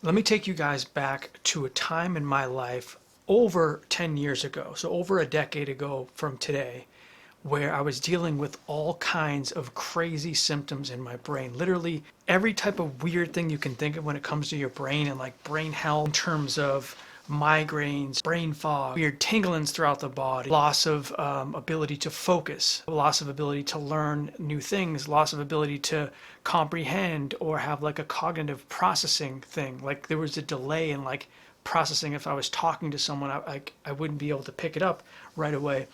Let me take you guys back to a time in my life over 10 years ago, so over a decade ago from today, where I was dealing with all kinds of crazy symptoms in my brain. Literally every type of weird thing you can think of when it comes to your brain and like brain health in terms of migraines, brain fog, weird tinglings throughout the body, loss of ability to focus, loss of ability to learn new things, loss of ability to comprehend or have like a cognitive processing thing. Like there was a delay in like processing. If I was talking to someone, I wouldn't be able to pick it up right away.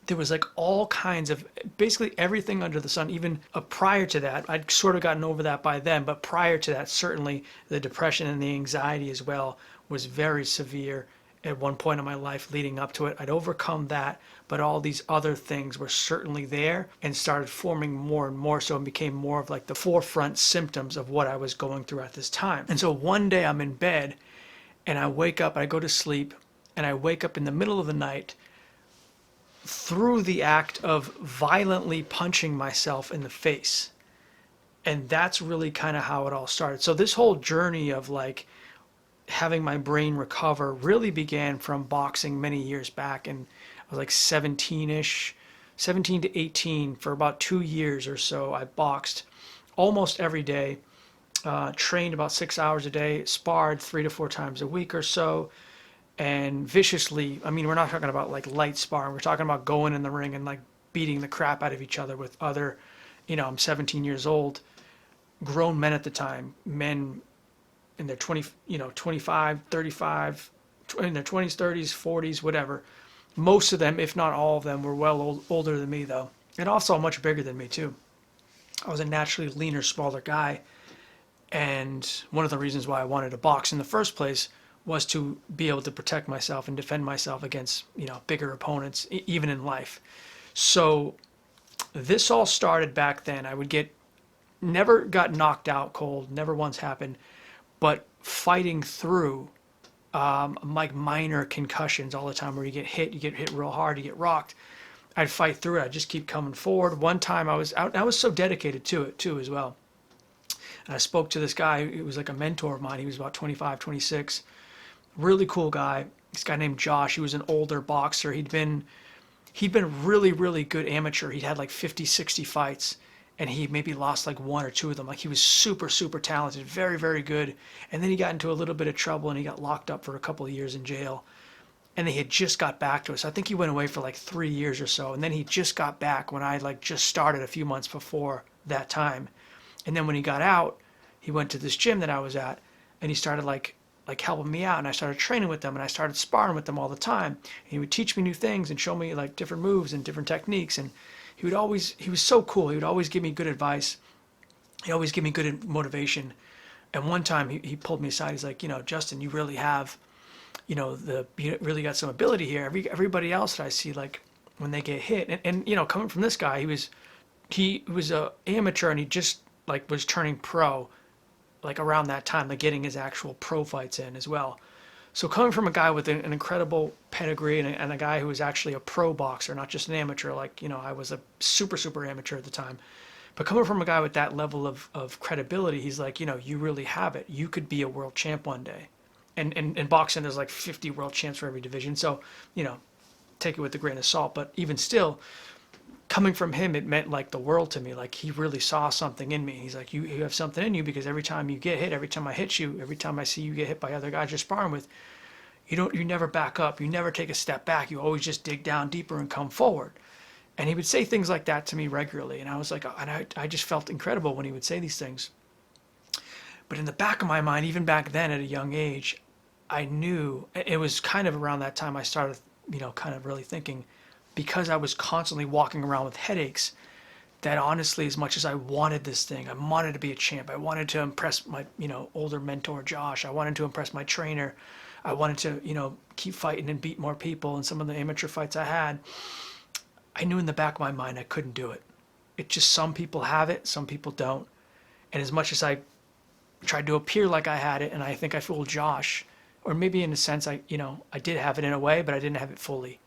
There was like all kinds of basically everything under the sun. Even prior to that, I'd sort of gotten over that by then, but prior to that, certainly the depression and the anxiety as well was very severe at one point in my life leading up to it. I'd overcome that, but all these other things were certainly there and started forming more and more so and became more of like the forefront symptoms of what I was going through at this time. And so one day I'm in bed and I wake up, I go to sleep, and I wake up in the middle of the night through the act of violently punching myself in the face. And that's really kind of how it all started. So this whole journey of like having my brain recover really began from boxing many years back. And I was like 17-ish, 17 to 18. For about 2 years or so, I boxed almost every day, trained about 6 hours a day, sparred 3 to 4 times a week or so, and viciously. I mean, we're not talking about like light sparring. We're talking about going in the ring and like beating the crap out of each other with other, I'm 17 years old, grown men at the time, men in their 20, 25, 35, in their 20s, 30s, 40s, whatever. Most of them, if not all of them, were older than me though, and also much bigger than me too. I was a naturally leaner, smaller guy, and one of the reasons why I wanted to box in the first place was to be able to protect myself and defend myself against, bigger opponents, even in life. So this all started back then. Never got knocked out cold, never once happened, but fighting through like minor concussions all the time where you get hit real hard, you get rocked. I'd fight through it. I'd just keep coming forward. One time I was out, I was so dedicated to it too as well. And I spoke to this guy, he was like a mentor of mine. He was about 25, 26. Really cool guy. This guy named Josh. He was an older boxer. He'd been really, really good amateur. He'd had like 50, 60 fights, and he maybe lost like one or two of them. Like he was super, super talented, very, very good. And then he got into a little bit of trouble and he got locked up for a couple of years in jail. And then he had just got back to us. I think he went away for like 3 years or so. And then he just got back when I like just started a few months before that time. And then when he got out, he went to this gym that I was at, and he started like helping me out, and I started training with them, and I started sparring with them all the time. And he would teach me new things and show me like different moves and different techniques. And he was so cool. He would always give me good advice. He always give me good motivation. And one time he pulled me aside. He's like, Justin, you really have, you really got some ability here. Everybody else that I see, like when they get hit, and coming from this guy, he was a amateur, and he just like was turning pro like around that time, like getting his actual pro fights in as well. So coming from a guy with an incredible pedigree and a guy who was actually a pro boxer, not just an amateur, like, I was a super, super amateur at the time. But coming from a guy with that level of credibility, he's like, you really have it. You could be a world champ one day. And in boxing, there's like 50 world champs for every division. So, take it with a grain of salt. But even still, coming from him, it meant like the world to me. Like he really saw something in me. He's like, you have something in you, because every time you get hit, every time I hit you, every time I see you get hit by other guys you're sparring with, you never back up. You never take a step back. You always just dig down deeper and come forward. And he would say things like that to me regularly. And I was like, and I just felt incredible when he would say these things. But in the back of my mind, even back then at a young age, I knew it was kind of around that time I started, kind of really thinking, because I was constantly walking around with headaches, that honestly, as much as I wanted this thing, I wanted to be a champ. I wanted to impress my, older mentor, Josh. I wanted to impress my trainer. I wanted to, keep fighting and beat more people in some of the amateur fights I had. I knew in the back of my mind I couldn't do it. It just, some people have it, some people don't. And as much as I tried to appear like I had it, and I think I fooled Josh, or maybe in a sense I did have it in a way, but I didn't have it fully.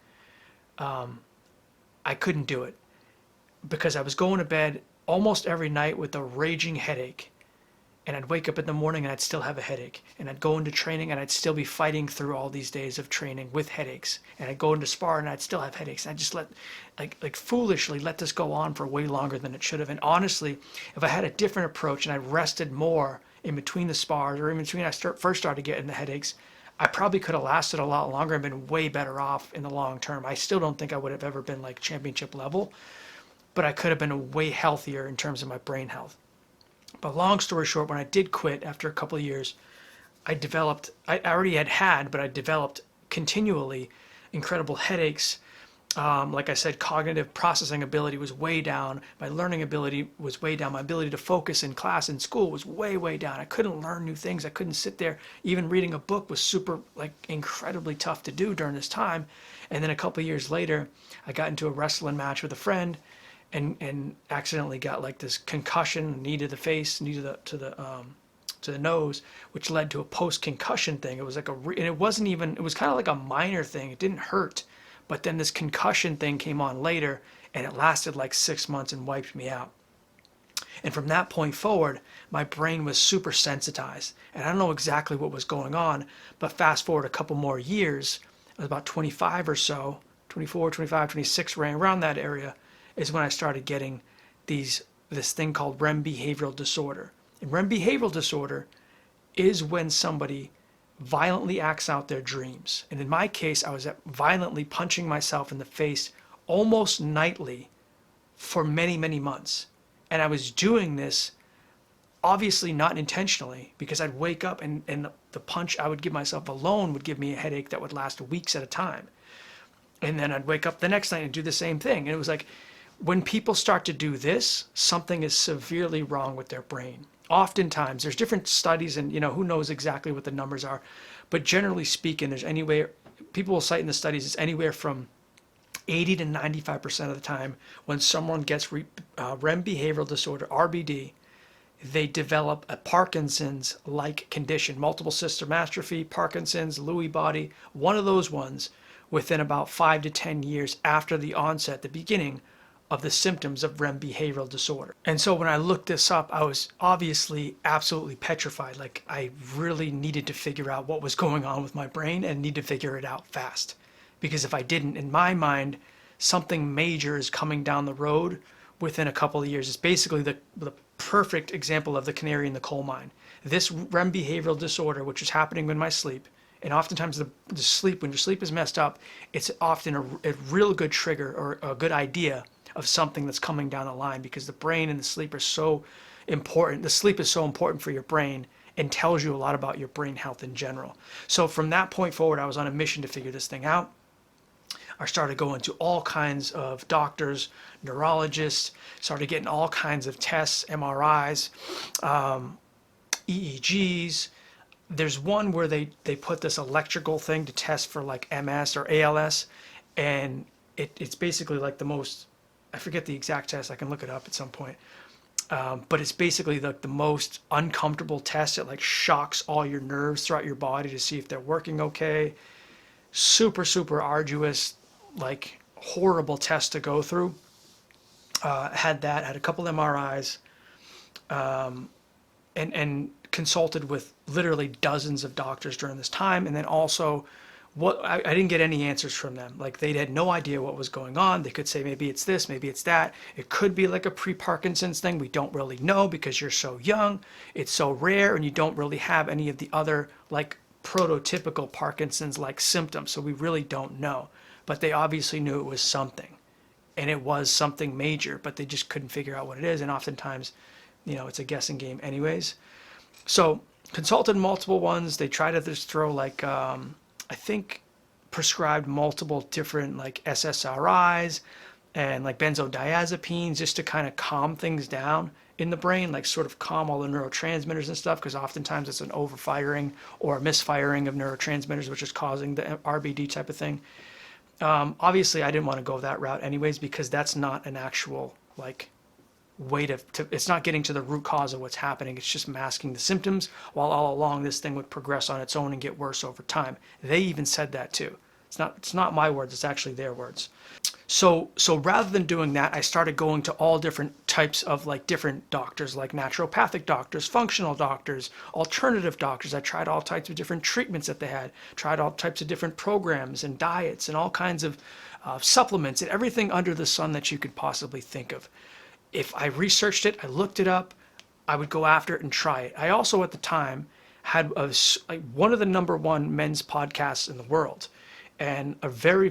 I couldn't do it because I was going to bed almost every night with a raging headache. And I'd wake up in the morning and I'd still have a headache. And I'd go into training and I'd still be fighting through all these days of training with headaches. And I'd go into spar and I'd still have headaches. And I just like foolishly let this go on for way longer than it should have. And honestly, if I had a different approach and I rested more in between the spars, or in between first started getting the headaches, I probably could have lasted a lot longer and been way better off in the long term. I still don't think I would have ever been like championship level, but I could have been way healthier in terms of my brain health. But long story short, when I did quit after a couple of years, I already had, but I developed continually incredible headaches. Like I said, cognitive processing ability was way down. My learning ability was way down. My ability to focus in class and school was way, way down. I couldn't learn new things. I couldn't sit there. Even reading a book was super, like, incredibly tough to do during this time. And then a couple of years later, I got into a wrestling match with a friend, and accidentally got like this concussion, knee to the face, knee to the nose, which led to a post-concussion thing. It was like and it wasn't even, it was kind of like a minor thing. It didn't hurt, but then this concussion thing came on later, and it lasted like 6 months and wiped me out. And from that point forward, my brain was super sensitized, and I don't know exactly what was going on, but fast forward a couple more years, I was about 25 or so, 24, 25, 26, around that area, is when I started getting this thing called REM behavioral disorder. And REM behavioral disorder is when somebody violently acts out their dreams. And in my case, I was violently punching myself in the face almost nightly for many, many months. And I was doing this obviously not intentionally, because I'd wake up and the punch I would give myself alone would give me a headache that would last weeks at a time. And then I'd wake up the next night and do the same thing. And it was like, when people start to do this, something is severely wrong with their brain. Oftentimes, there's different studies, and who knows exactly what the numbers are, but generally speaking, people will cite in the studies, it's anywhere from 80 to 95% of the time when someone gets REM behavioral disorder, RBD, they develop a Parkinson's-like condition, multiple system atrophy, Parkinson's, Lewy body, one of those ones, within about 5 to 10 years after the onset, the beginning of the symptoms of REM behavioral disorder. And so when I looked this up, I was obviously absolutely petrified. Like, I really needed to figure out what was going on with my brain and need to figure it out fast. Because if I didn't, in my mind, something major is coming down the road within a couple of years. It's basically the perfect example of the canary in the coal mine. This REM behavioral disorder, which is happening in my sleep, and oftentimes the sleep, when your sleep is messed up, it's often a real good trigger or a good idea of something that's coming down the line, because the brain and the sleep are so important. The sleep is so important for your brain and tells you a lot about your brain health in general. So from that point forward, I was on a mission to figure this thing out. I started going to all kinds of doctors, neurologists, started getting all kinds of tests, MRIs, EEGs. There's one where they put this electrical thing to test for like MS or ALS, and it's basically like the most, I forget the exact test, I can look it up at some point, but it's basically the most uncomfortable test. It like shocks all your nerves throughout your body to see if they're working okay. Super, super arduous, like horrible test to go through. Had a couple MRIs, and consulted with literally dozens of doctors during this time. And then also, I didn't get any answers from them. Like, they had no idea what was going on. They could say, maybe it's this, maybe it's that. It could be like a pre-Parkinson's thing. We don't really know because you're so young. It's so rare, and you don't really have any of the other like prototypical Parkinson's-like symptoms. So we really don't know. But they obviously knew it was something, and it was something major, but they just couldn't figure out what it is. And oftentimes, it's a guessing game anyways. So consulted multiple ones. They tried to just throw like, I think prescribed multiple different like SSRIs and like benzodiazepines just to kind of calm things down in the brain, like sort of calm all the neurotransmitters and stuff, because oftentimes it's an overfiring or a misfiring of neurotransmitters, which is causing the RBD type of thing. Obviously, I didn't want to go that route anyways, because that's not an actual like way to it's not getting to the root cause of what's happening. It's just masking the symptoms, while all along this thing would progress on its own and get worse over time. They even said that too. It's not my words, it's actually their words. So rather than doing that, I started going to all different types of like different doctors, like naturopathic doctors, functional doctors, alternative doctors. I tried all types of different treatments that they had, tried all types of different programs and diets and all kinds of supplements and everything under the sun that you could possibly think of. If I researched it, I looked it up, I would go after it and try it. I also at the time had one of the #1 men's podcasts in the world, and a very,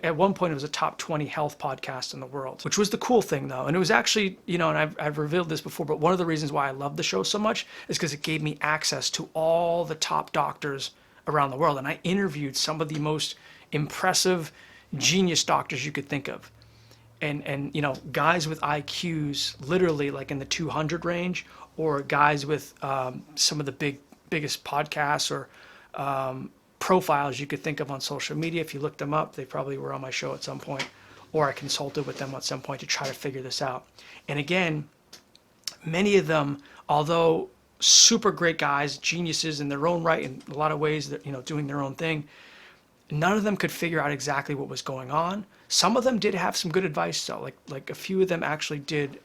at one point it was a top 20 health podcast in the world, which was the cool thing though. And it was actually, and I've revealed this before, but one of the reasons why I love the show so much is because it gave me access to all the top doctors around the world. And I interviewed some of the most impressive genius doctors you could think of. And guys with IQs literally like in the 200 range, or guys with some of the biggest podcasts or profiles you could think of on social media. If you look them up, they probably were on my show at some point, or I consulted with them at some point to try to figure this out. And again, many of them, although super great guys, geniuses in their own right in a lot of ways, that doing their own thing, none of them could figure out exactly what was going on. Some of them did have some good advice though, like a few of them actually did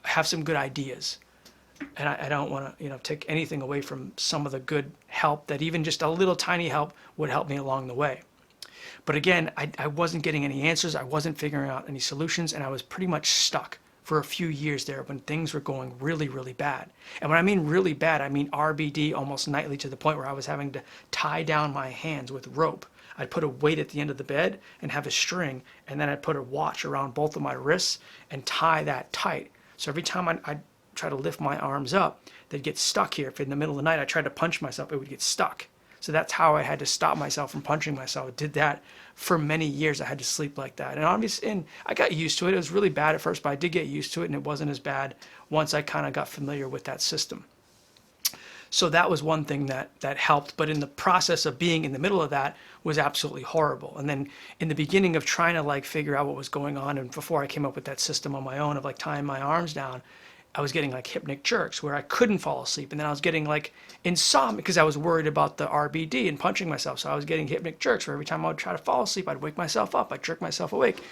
have some good ideas. And I don't want to take anything away from some of the good help that even just a little tiny help would help me along the way. But again, I wasn't getting any answers. I wasn't figuring out any solutions, and I was pretty much stuck for a few years there when things were going really, really bad. And when I mean really bad, I mean RBD almost nightly, to the point where I was having to tie down my hands with rope. I'd put a weight at the end of the bed and have a string, and then I'd put a watch around both of my wrists and tie that tight. So every time I'd try to lift my arms up, they'd get stuck here. If in the middle of the night I tried to punch myself, it would get stuck. So that's how I had to stop myself from punching myself. I did that for many years. I had to sleep like that. And I got used to it. It was really bad at first, but I did get used to it, and it wasn't as bad once I kind of got familiar with that system. So that was one thing that helped, but in the process of being in the middle of that was absolutely horrible. And then in the beginning of trying to like figure out what was going on, and before I came up with that system on my own of like tying my arms down, I was getting like hypnic jerks where I couldn't fall asleep. And then I was getting like insomnia because I was worried about the RBD and punching myself. So I was getting hypnic jerks where every time I would try to fall asleep, I'd wake myself up, I'd jerk myself awake.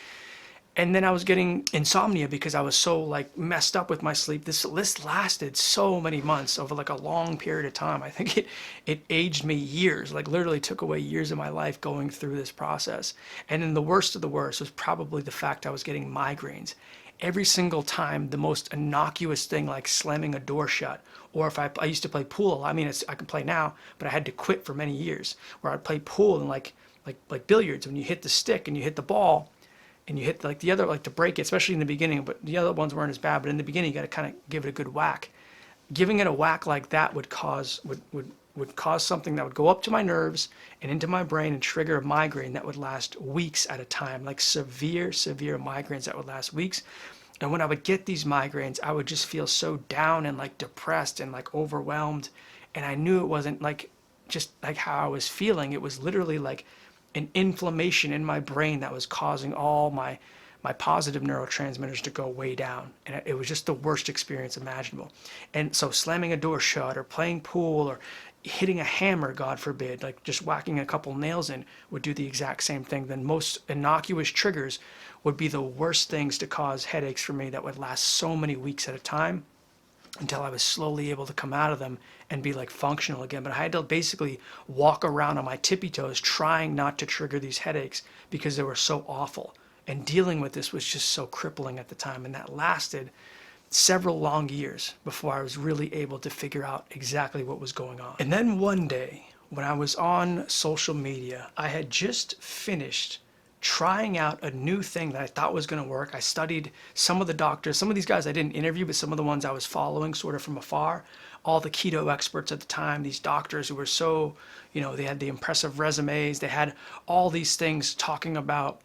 And then I was getting insomnia because I was so like messed up with my sleep. This lasted so many months over like a long period of time. I think it aged me years, like literally took away years of my life going through this process. And then the worst of the worst was probably the fact I was getting migraines. Every single time, the most innocuous thing like slamming a door shut, or if I used to play pool. I mean, I can play now, but I had to quit for many years, where I'd play pool and like billiards, when you hit the stick and you hit the ball and you hit like the other, like to break it, especially in the beginning, but the other ones weren't as bad, but in the beginning you got to kind of give it a good whack. Giving it a whack like that would cause something that would go up to my nerves and into my brain and trigger a migraine that would last weeks at a time, like severe migraines that would last weeks. And when I would get these migraines, I would just feel so down and like depressed and like overwhelmed. And I knew it wasn't like just like how I was feeling. It was literally like an inflammation in my brain that was causing all my positive neurotransmitters to go way down. And it was just the worst experience imaginable. And so slamming a door shut or playing pool or hitting a hammer, God forbid, like just whacking a couple nails in, would do the exact same thing. Then most innocuous triggers would be the worst things to cause headaches for me that would last so many weeks at a time until I was slowly able to come out of them and be like functional again. But I had to basically walk around on my tippy toes trying not to trigger these headaches because they were so awful. And dealing with this was just so crippling at the time. And that lasted several long years before I was really able to figure out exactly what was going on. And then one day, when I was on social media, I had just finished trying out a new thing that I thought was going to work. I studied some of the doctors, some of these guys I didn't interview, but some of the ones I was following sort of from afar, all the keto experts at the time, these doctors who were so, they had the impressive resumes, they had all these things talking about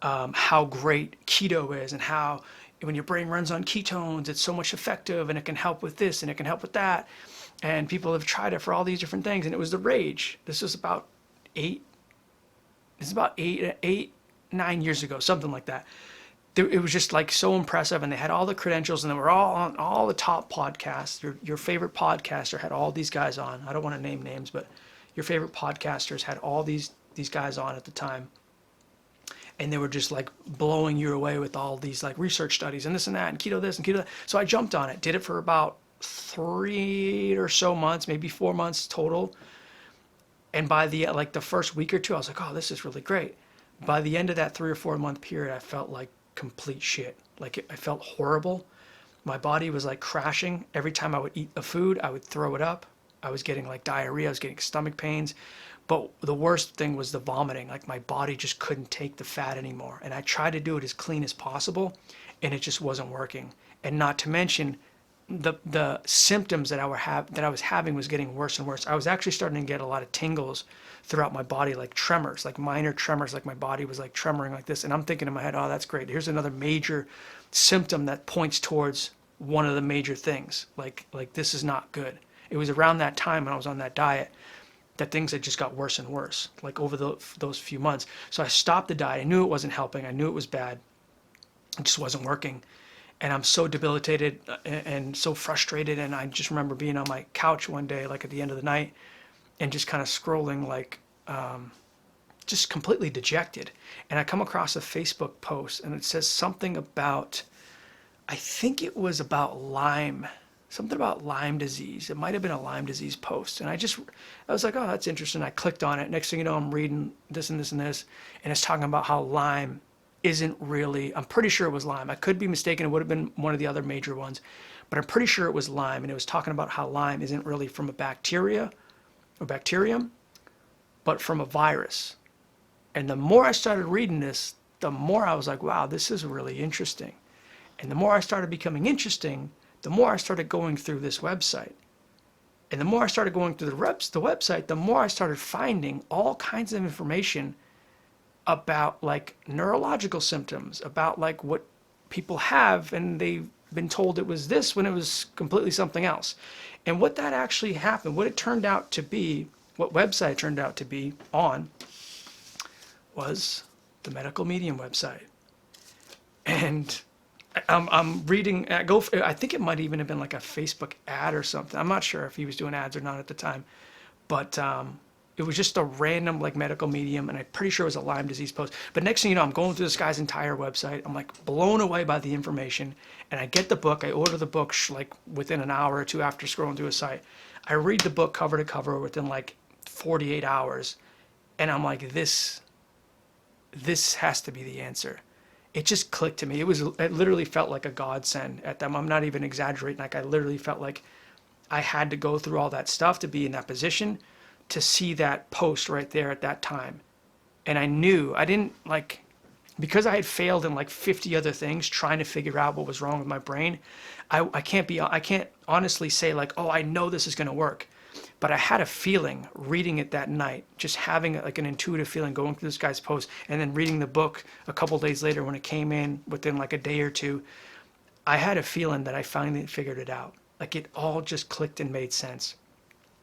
how great keto is and how when your brain runs on ketones, it's so much effective and it can help with this and it can help with that. And people have tried it for all these different things. And it was the rage. This was about 9 years ago, something like that. It was just like so impressive. And they had all the credentials and they were all on all the top podcasts. Your favorite podcaster had all these guys on. I don't want to name names, but your favorite podcasters had all these guys on at the time. and they were just like blowing you away with all these like research studies and this and that and keto this and keto that. So I jumped on it, did it for about 3 or so months, maybe 4 months total. And by the like the first week or two, I was like, oh, this is really great. By the end of that 3 or 4 month period, I felt like complete shit. Like I felt horrible. My body was like crashing. Every time I would eat a food, I would throw it up. I was getting like diarrhea, I was getting stomach pains. But the worst thing was the vomiting. Like my body just couldn't take the fat anymore. And I tried to do it as clean as possible, and it just wasn't working. And not to mention, the symptoms that I was having was getting worse and worse. I was actually starting to get a lot of tingles throughout my body, like tremors, like minor tremors, like my body was like tremoring like this. And I'm thinking in my head, oh, that's great. Here's another major symptom that points towards one of the major things. Like this is not good. It was around that time when I was on that diet that things had just got worse and worse, like over those few months. So I stopped the diet. I knew it wasn't helping. I knew it was bad. It just wasn't working. And I'm so debilitated and so frustrated. And I just remember being on my couch one day, like at the end of the night, and just kind of scrolling, like just completely dejected. And I come across a Facebook post, and it says something about, I think it was about Lyme, something about Lyme disease. It might have been a Lyme disease post. And I was like, oh, that's interesting. I clicked on it. Next thing you know, I'm reading this and this and this. And it's talking about how Lyme isn't really, I'm pretty sure it was Lyme. I could be mistaken. It would have been one of the other major ones. But I'm pretty sure it was Lyme. And it was talking about how Lyme isn't really from a bacteria or bacterium, but from a virus. And the more I started reading this, the more I was like, wow, this is really interesting. And the more I started becoming interesting, the more I started going through this website. And the more I started going through the website, the more I started finding all kinds of information about like neurological symptoms, about like what people have, and they've been told it was this when it was completely something else. And what that actually happened, what it turned out to be, what website it turned out to be on, was the Medical Medium website. And I'm reading, I think it might even have been like a Facebook ad or something. I'm not sure if he was doing ads or not at the time, but it was just a random like Medical Medium, and I'm pretty sure it was a Lyme disease post. But next thing you know, I'm going through this guy's entire website. I'm like blown away by the information, and I get the book. I order the book like within an hour or two after scrolling through a site. I read the book cover to cover within like 48 hours, and I'm like, this has to be the answer. It just clicked to me. It literally felt like a godsend at them. I'm not even exaggerating. Like I literally felt like I had to go through all that stuff to be in that position to see that post right there at that time. And I knew, I didn't like, because I had failed in like 50 other things trying to figure out what was wrong with my brain. I can't honestly say like, oh, I know this is going to work. But I had a feeling reading it that night, just having like an intuitive feeling going through this guy's post, and then reading the book a couple days later when it came in within like a day or two. I had a feeling that I finally figured it out. Like it all just clicked and made sense.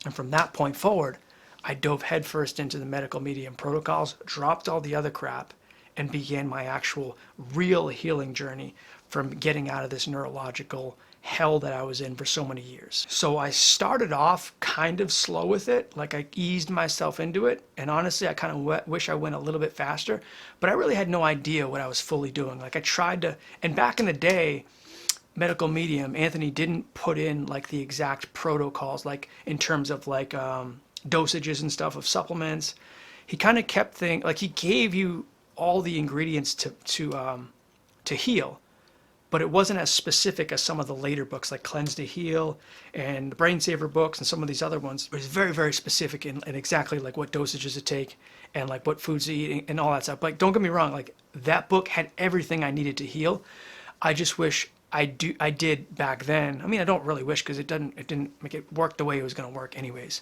And from that point forward, I dove headfirst into the Medical Medium protocols, dropped all the other crap, and began my actual real healing journey from getting out of this neurological hell that I was in for so many years. So I started off kind of slow with it, like I eased myself into it, and honestly I kind of wish I went a little bit faster, but I really had no idea what I was fully doing. Like I tried to, and back in the day, Medical Medium, Anthony didn't put in like the exact protocols, like in terms of like dosages and stuff of supplements. He kind of kept things, like he gave you all the ingredients to heal, but it wasn't as specific as some of the later books like Cleanse to Heal and the Brain Saver books and some of these other ones. It was very, very specific in exactly like what dosages to take and like what foods to eat and all that stuff. Like, don't get me wrong, like that book had everything I needed to heal. I just wish I did back then. I mean, I don't really wish, because it didn't make it work the way it was going to work anyways.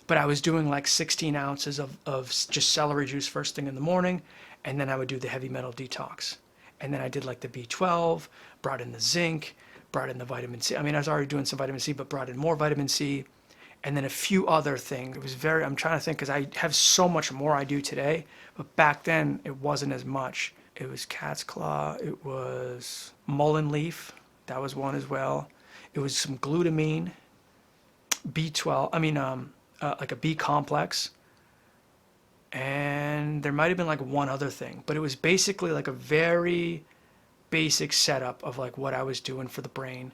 But I was doing like 16 ounces of just celery juice first thing in the morning, and then I would do the heavy metal detox. And then I did like the B12, brought in the zinc, brought in the vitamin C. I mean, I was already doing some vitamin C, but brought in more vitamin C, and then a few other things. It was I'm trying to think, because I have so much more I do today, but back then it wasn't as much. It was cat's claw, it was mullein leaf, that was one as well. It was some glutamine, B12, like a B complex, and there might have been like one other thing, but it was basically like a very basic setup of like what I was doing for the brain.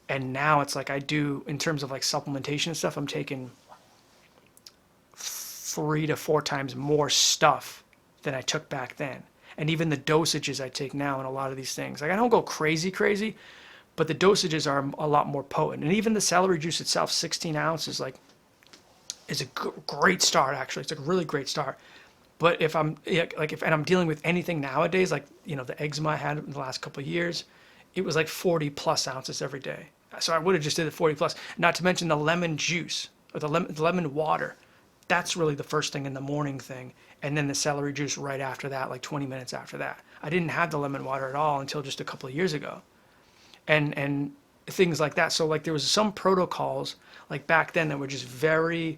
And now it's like I do, in terms of like supplementation and stuff, I'm taking 3 to 4 times more stuff than I took back then. And even the dosages I take now in a lot of these things, like I don't go crazy, but the dosages are a lot more potent. And even the celery juice itself, 16 ounces, like is a great start. Actually, it's a really great start. But if I'm like if and I'm dealing with anything nowadays, like the eczema I had in the last couple of years, it was like 40 plus ounces every day. So I would have just did the 40 plus. Not to mention the lemon juice or the lemon water. That's really the first thing in the morning thing, and then the celery juice right after that, like 20 minutes after that. I didn't have the lemon water at all until just a couple of years ago, and things like that. So like there was some protocols like back then that were just very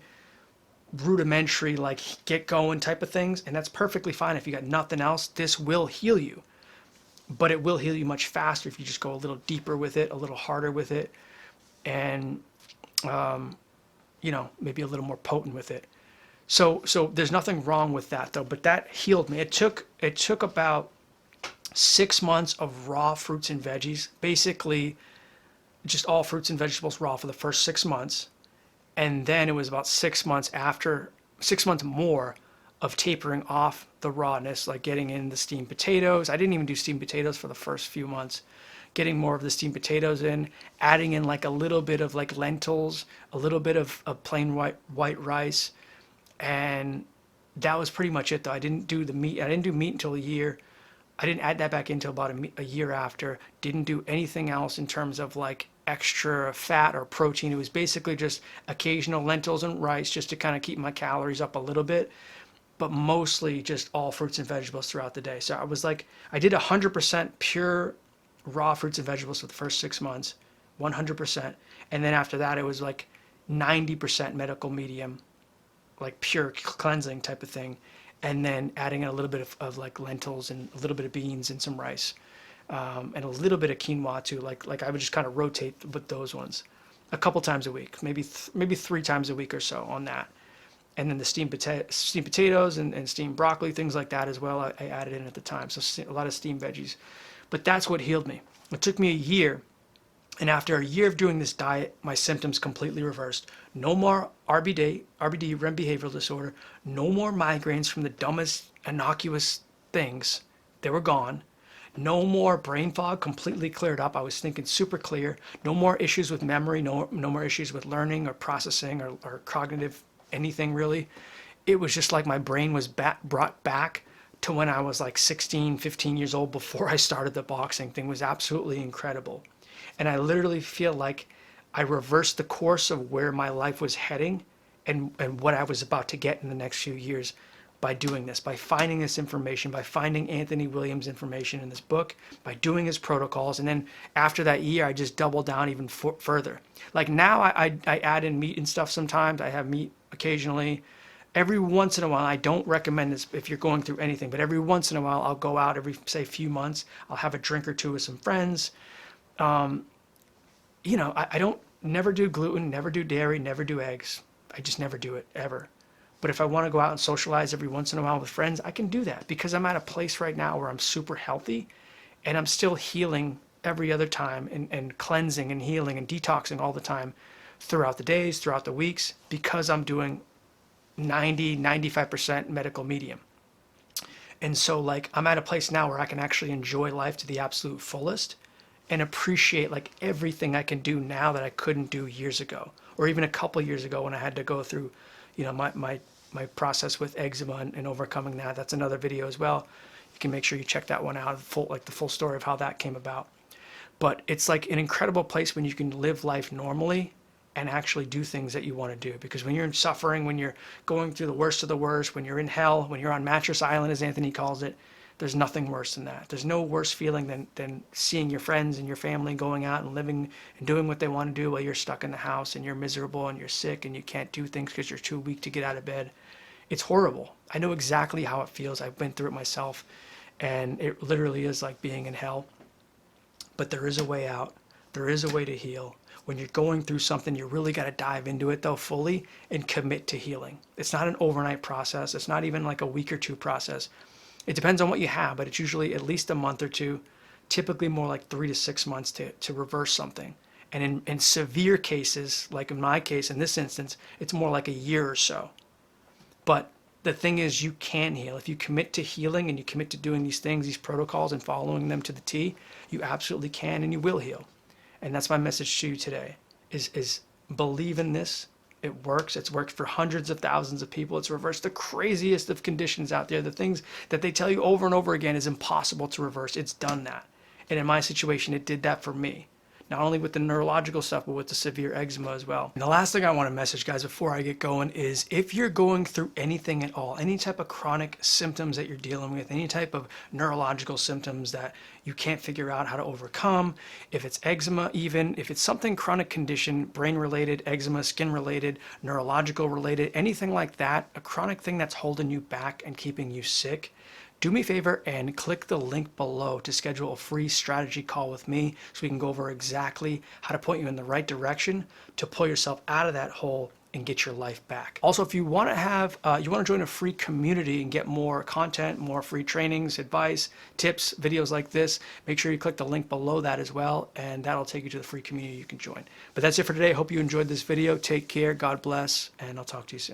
rudimentary, like get going type of things, and that's perfectly fine if you got nothing else. This will heal you, but it will heal you much faster if you just go a little deeper with it, a little harder with it, and maybe a little more potent with it. So there's nothing wrong with that though, but that healed me. It took about 6 months of raw fruits and veggies, basically just all fruits and vegetables raw for the first 6 months. And then it was about 6 months after, 6 months more of tapering off the rawness, like getting in the steamed potatoes. I didn't even do steamed potatoes for the first few months. Getting more of the steamed potatoes in, adding in like a little bit of like lentils, a little bit of plain white rice, and that was pretty much it though. I didn't do the meat. I didn't do meat until a year. I didn't add that back until about a year after. Didn't do anything else in terms of like extra fat or protein. It was basically just occasional lentils and rice just to kind of keep my calories up a little bit, but mostly just all fruits and vegetables throughout the day. So I was like, I did 100% pure raw fruits and vegetables for the first 6 months, 100%. And then after that, it was like 90% medical medium, like pure cleansing type of thing. And then adding in a little bit of like lentils and a little bit of beans and some rice, and a little bit of quinoa too. Like I would just kind of rotate with those ones a couple times a week, maybe 3 times a week or so on that. And then the steamed potatoes and steamed broccoli, things like that as well. I added in at the time, so a lot of steamed veggies. But that's what healed me. It took me a year, and after a year of doing this diet, my symptoms completely reversed. No more RBD, REM behavioral disorder. No more migraines from the dumbest, innocuous things. They were gone. No more brain fog, completely cleared up. I was thinking super clear. No more issues with memory. No more issues with learning or processing or cognitive anything really. It was just like my brain was brought back to when I was like 16, 15 years old before I started the boxing thing. It was absolutely incredible. And I literally feel like I reversed the course of where my life was heading and what I was about to get in the next few years by doing this, by finding this information, by finding Anthony Williams' information in this book, by doing his protocols. And then after that year, I just doubled down even further. Like now I add in meat and stuff sometimes. I have meat occasionally. Every once in a while, I don't recommend this if you're going through anything, but every once in a while, I'll go out every, say, few months. I'll have a drink or two with some friends. I don't never do gluten, never do dairy, never do eggs. I just never do it ever. But if I want to go out and socialize every once in a while with friends, I can do that because I'm at a place right now where I'm super healthy and I'm still healing every other time and cleansing and healing and detoxing all the time throughout the days, throughout the weeks, because I'm doing 95% medical medium. And so like I'm at a place now where I can actually enjoy life to the absolute fullest and appreciate like everything I can do now that I couldn't do years ago, or even a couple years ago when I had to go through, my process with eczema and overcoming that. That's another video as well. You can make sure you check that one out, the full story of how that came about. But it's like an incredible place when you can live life normally and actually do things that you want to do. Because when you're in suffering, when you're going through the worst of the worst, when you're in hell, when you're on Mattress Island, as Anthony calls it, there's nothing worse than that. There's no worse feeling than seeing your friends and your family going out and living and doing what they want to do while you're stuck in the house and you're miserable and you're sick and you can't do things because you're too weak to get out of bed. It's horrible. I know exactly how it feels. I've been through it myself, and it literally is like being in hell. But there is a way out. There is a way to heal. When you're going through something, you really got to dive into it though fully and commit to healing. It's not an overnight process. It's not even like a week or two process. It depends on what you have, but it's usually at least a month or two, typically more like 3 to 6 months to reverse something. And in severe cases, like in my case, in this instance, it's more like a year or so. But the thing is, you can heal. If you commit to healing and you commit to doing these things, these protocols, and following them to the T, you absolutely can and you will heal. And that's my message to you today, is believe in this. It works. It's worked for hundreds of thousands of people. It's reversed the craziest of conditions out there. The things that they tell you over and over again is impossible to reverse. It's done that. And in my situation, it did that for me. Not only with the neurological stuff, but with the severe eczema as well. And the last thing I want to message, guys, before I get going is if you're going through anything at all, any type of chronic symptoms that you're dealing with, any type of neurological symptoms that you can't figure out how to overcome, if it's eczema even, if it's something chronic condition, brain-related, eczema, skin-related, neurological related, anything like that, a chronic thing that's holding you back and keeping you sick, do me a favor and click the link below to schedule a free strategy call with me so we can go over exactly how to point you in the right direction to pull yourself out of that hole and get your life back. Also, if you want to join a free community and get more content, more free trainings, advice, tips, videos like this, make sure you click the link below that as well, and that'll take you to the free community you can join. But that's it for today. Hope you enjoyed this video. Take care. God bless, and I'll talk to you soon.